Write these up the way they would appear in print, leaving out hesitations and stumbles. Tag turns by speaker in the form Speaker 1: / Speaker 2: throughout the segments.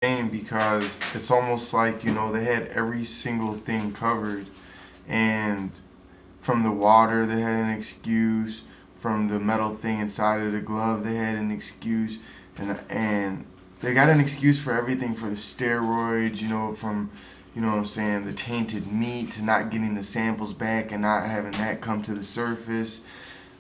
Speaker 1: because it's almost like, you know, they had every single thing covered. And from the water, they had an excuse. From the metal thing inside of the glove, they had an excuse. And they got an excuse for everything, for the steroids, you know, from, you know what I'm saying, the tainted meat to not getting the samples back and not having that come to the surface.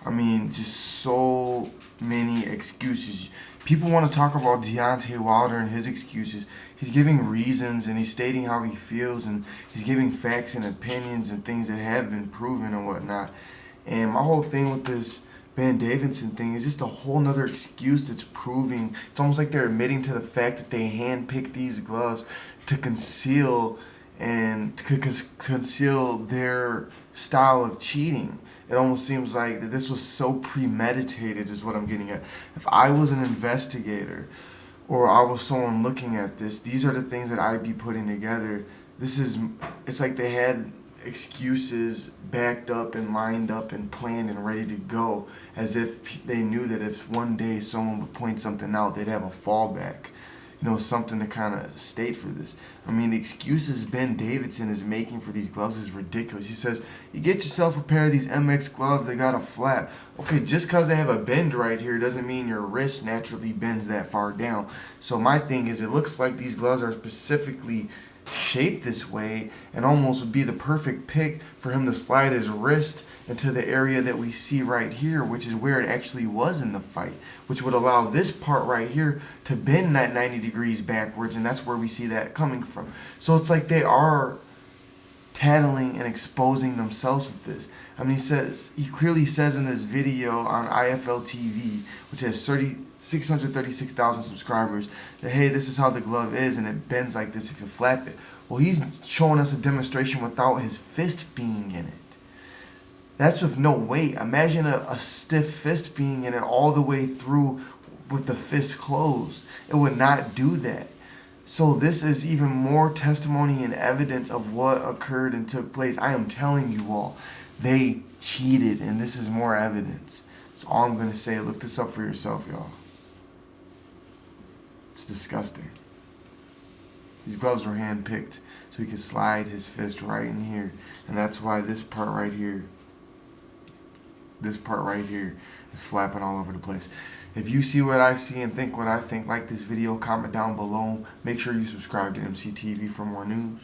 Speaker 1: I mean, just so many excuses. People want to talk about Deontay Wilder and his excuses. He's giving reasons and he's stating how he feels and he's giving facts and opinions and things that have been proven and whatnot. And my whole thing with this Ben Davidson thing is just a whole nother excuse that's proving. It's almost like they're admitting to the fact that they handpicked these gloves to conceal and to conceal their style of cheating. It almost seems like that this was so premeditated, is what I'm getting at. If I was an investigator or I was someone looking at this, these are the things that I'd be putting together. It's like they had excuses backed up and lined up and planned and ready to go, as if they knew that if one day someone would point something out, they'd have a fallback, you know, something to kind of state for this. I mean, the excuses Ben Davidson is making for these gloves is ridiculous. He says, you get yourself a pair of these MX gloves, they got a flap. Okay, just because they have a bend right here doesn't mean your wrist naturally bends that far down. So my thing is, it looks like these gloves are specifically shaped this way and almost would be the perfect pick for him to slide his wrist into the area that we see right here, which is where it actually was in the fight, which would allow this part right here to bend that 90 degrees backwards, and that's where we see that coming from. So it's like they are tattling and exposing themselves with this. I mean, he clearly says in this video on IFL TV, which has 636,000 subscribers, that hey, this is how the glove is and it bends like this if you flap it. Well, he's showing us a demonstration without his fist being in it. That's with no weight. Imagine a stiff fist being in it all the way through with the fist closed. It would not do that. So this is even more testimony and evidence of what occurred and took place. I am telling you all, they cheated, and this is more evidence. That's all I'm going to say. Look this up for yourself, y'all. It's disgusting. These gloves were hand-picked so he could slide his fist right in here. And that's why this part right here is flapping all over the place. If you see what I see and think what I think, like this video, comment down below. Make sure you subscribe to MCTV for more news.